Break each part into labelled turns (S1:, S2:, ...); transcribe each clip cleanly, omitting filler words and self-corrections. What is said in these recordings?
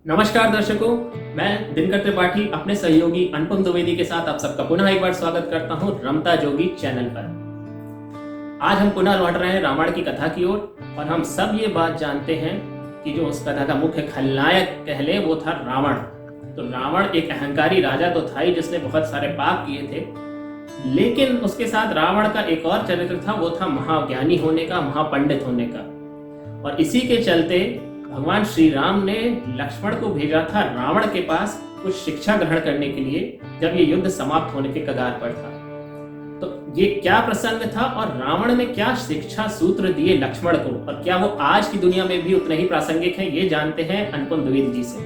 S1: नमस्कार दर्शकों, मैं दिनकर त्रिपाठी अपने सहयोगी अनुपम द्विवेदी के साथ आप सबका पुनः एक बार स्वागत करता हूं रमता जोगी चैनल पर। आज हम पुनः लौट रहे हैं रावण की कथा की ओर और हम सब ये बात जानते हैं कि जो उस कथा का मुख्य खलनायक कह ले वो था रावण। तो रावण एक अहंकारी राजा तो था ही जिसने बहुत सारे पाप किए थे, लेकिन उसके साथ रावण का एक और चरित्र था, वो था महाज्ञानी होने का, महापंडित होने का। और इसी के चलते भगवान श्री राम ने लक्ष्मण को भेजा था रावण के पास कुछ शिक्षा ग्रहण करने के लिए, जब ये युद्ध समाप्त होने के कगार पर था। तो ये क्या प्रसंग था और रावण ने क्या शिक्षा सूत्र दिए लक्ष्मण को, और क्या वो आज की दुनिया में भी उतने ही प्रासंगिक हैं, ये जानते हैं अनुपम द्विवेदी जी से।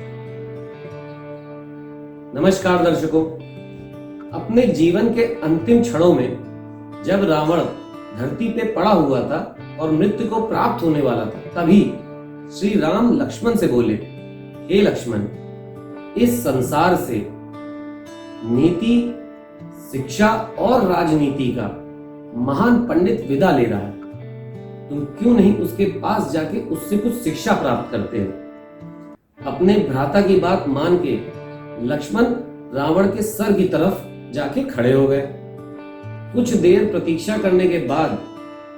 S2: नमस्कार दर्शकों, अपने जीवन के अंतिम क्षणों में जब रावण धरती पे पड़ा हुआ था और मृत्यु को प्राप्त होने वाला था, तभी श्री राम लक्ष्मण से बोले, हे लक्ष्मण, इस संसार से नीति, शिक्षा और राजनीति का महान पंडित विदा ले रहा है। तुम क्यों नहीं उसके पास जाके उससे कुछ शिक्षा प्राप्त करते हो? अपने भ्राता की बात मान के लक्ष्मण रावण के सर की तरफ जाके खड़े हो गए। कुछ देर प्रतीक्षा करने के बाद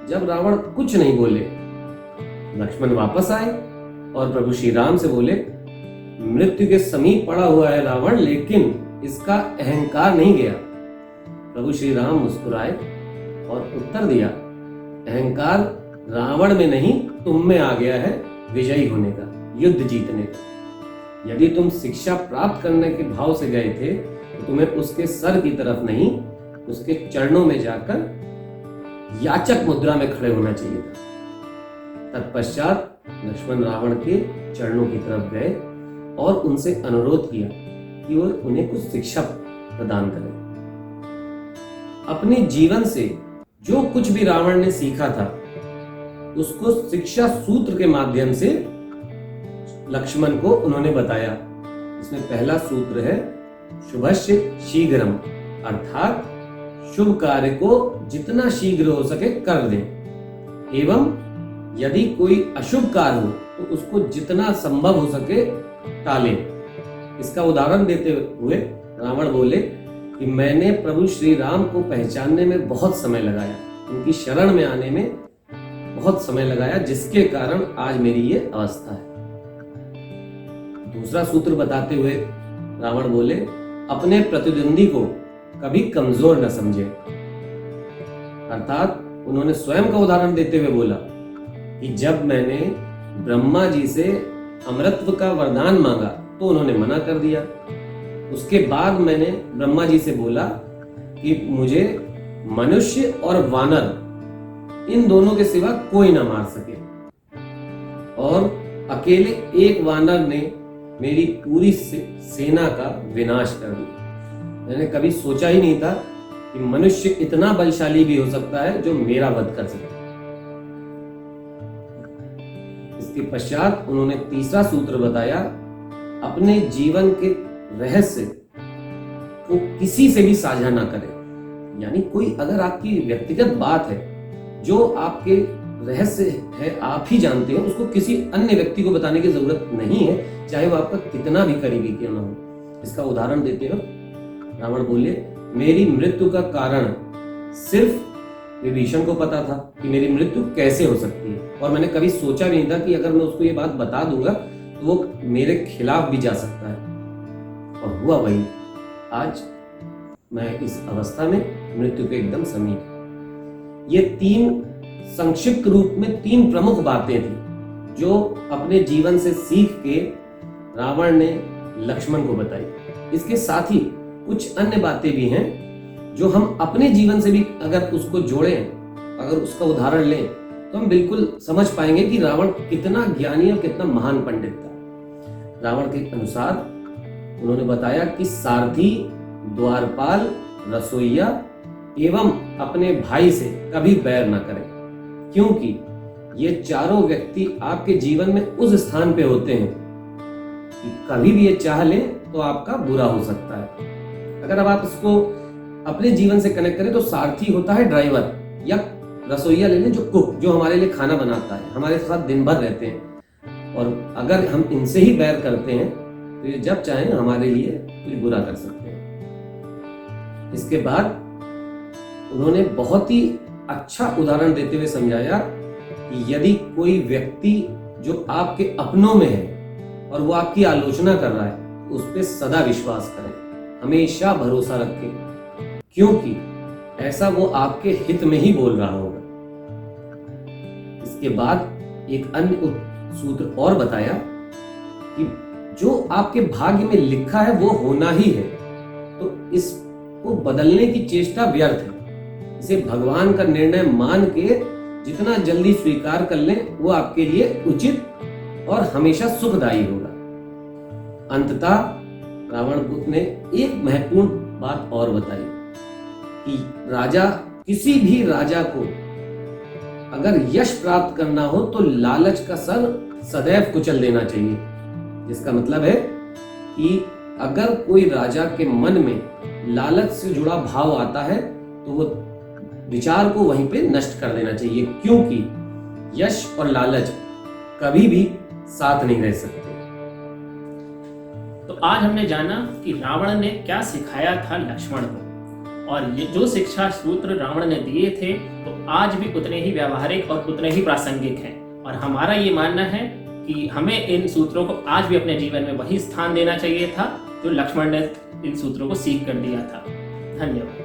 S2: जब रावण कुछ नहीं बोले, लक्ष्मण वापस आए और प्रभु श्री राम से बोले, मृत्यु के समीप पड़ा हुआ है रावण, लेकिन इसका अहंकार नहीं गया। प्रभु श्री राम मुस्कुराए और उत्तर दिया, अहंकार रावण में नहीं तुम में आ गया है विजयी होने का, युद्ध जीतने का। यदि तुम शिक्षा प्राप्त करने के भाव से गए थे तो तुम्हें उसके सर की तरफ नहीं, उसके चरणों में जाकर याचक मुद्रा में खड़े होना चाहिए था। तत्पश्चात लक्ष्मण रावण के चरणों की तरफ गए और उनसे अनुरोध किया कि वो उन्हें कुछ शिक्षा प्रदान करें। अपने जीवन से जो कुछ भी रावण ने सीखा था उसको शिक्षा सूत्र के माध्यम से लक्ष्मण को उन्होंने बताया। इसमें पहला सूत्र है शुभस्य शीघ्रम, अर्थात शुभ कार्य को जितना शीघ्र हो सके कर दें, एवं यदि कोई अशुभ कार्य हो तो उसको जितना संभव हो सके टालें। इसका उदाहरण देते हुए रावण बोले कि मैंने प्रभु श्री राम को पहचानने में बहुत समय लगाया, उनकी शरण में आने में बहुत समय लगाया, जिसके कारण आज मेरी ये अवस्था है। दूसरा सूत्र बताते हुए रावण बोले, अपने प्रतिद्वंदी को कभी कमजोर न समझे। अर्थात उन्होंने स्वयं का उदाहरण देते हुए बोला कि जब मैंने ब्रह्मा जी से अमरत्व का वरदान मांगा तो उन्होंने मना कर दिया। उसके बाद मैंने ब्रह्मा जी से बोला कि मुझे मनुष्य और वानर इन दोनों के सिवा कोई ना मार सके, और अकेले एक वानर ने मेरी पूरी सेना का विनाश कर दिया। मैंने कभी सोचा ही नहीं था कि मनुष्य इतना बलशाली भी हो सकता है जो मेरा वध कर सकता है। इसके पश्चात उन्होंने तीसरा सूत्र बताया, अपने जीवन के रहस्य को किसी से भी साझा ना करें। यानी कोई अगर आपकी व्यक्तिगत बात है जो आपके रहस्य है, आप ही जानते हो, उसको किसी अन्य व्यक्ति को बताने की जरूरत नहीं है, चाहे वो आपका कितना भी करीबी क्यों ना हो। इसका उदाहरण देते हो रावण बोले, मेरी मृत्यु का कारण सिर्फ विभीषण को पता था कि मेरी मृत्यु कैसे हो सकती है, और मैंने कभी सोचा भी नहीं था कि अगर मैं उसको ये बात बता दूंगा तो वो मेरे खिलाफ भी जा सकता है। और हुआ वही, आज मैं इस अवस्था में मृत्यु के एकदम समीप। ये तीन संक्षिप्त रूप में तीन प्रमुख बातें थी जो अपने जीवन से सीख के रावण ने लक्ष्मण को बताई। इसके साथ ही कुछ अन्य बातें भी हैं जो हम अपने जीवन से भी अगर उसको जोड़ें, अगर उसका उदाहरण लें, तो हम बिल्कुल समझ पाएंगे कि रावण कितना ज्ञानी और कितना महान पंडित था। रावण के अनुसार उन्होंने बताया कि सारथी, द्वारपाल, रसोइया एवं अपने भाई से कभी बैर न करें, क्योंकि ये चारों व्यक्ति आपके जीवन में उस स्थान पे होते हैं कि कभी भी ये चाह ले तो आपका बुरा हो सकता है। अगर अब आप इसको अपने जीवन से कनेक्ट करें तो सारथी होता है ड्राइवर, या रसोइया ले लें जो कुक, जो हमारे लिए खाना बनाता है, हमारे साथ दिन भर रहते हैं। और अगर हम इनसे ही बैर करते हैं तो ये जब चाहें हमारे लिए कुछ बुरा कर सकते हैं। इसके बाद उन्होंने बहुत ही अच्छा उदाहरण देते हुए समझाया कि यदि कोई व्यक्ति जो आपके अपनों में है और वो आपकी आलोचना कर रहा है तो उस पर सदा विश्वास करें, हमेशा भरोसा रखें, क्योंकि ऐसा वो आपके हित में ही बोल रहा होगा। इसके बाद एक अन्य सूत्र और बताया कि जो आपके भाग्य में लिखा है वो होना ही है, तो इसको बदलने की चेष्टा व्यर्थ है। इसे भगवान का निर्णय मान के जितना जल्दी स्वीकार कर लें वो आपके लिए उचित और हमेशा सुखदायी होगा। अंततः रावण पुत्र ने एक महत्वपूर्ण बात और बताई कि किसी भी राजा को अगर यश प्राप्त करना हो तो लालच का सर सदैव कुचल देना चाहिए। जिसका मतलब है कि अगर कोई राजा के मन में लालच से जुड़ा भाव आता है तो वो विचार को वहीं पे नष्ट कर देना चाहिए, क्योंकि यश और लालच कभी भी साथ नहीं रह सकते।
S1: तो आज हमने जाना कि रावण ने क्या सिखाया था लक्ष्मण को, और ये जो शिक्षा सूत्र रावण ने दिए थे तो आज भी उतने ही व्यावहारिक और उतने ही प्रासंगिक हैं। और हमारा ये मानना है कि हमें इन सूत्रों को आज भी अपने जीवन में वही स्थान देना चाहिए था जो लक्ष्मण ने इन सूत्रों को सीख कर दिया था। धन्यवाद।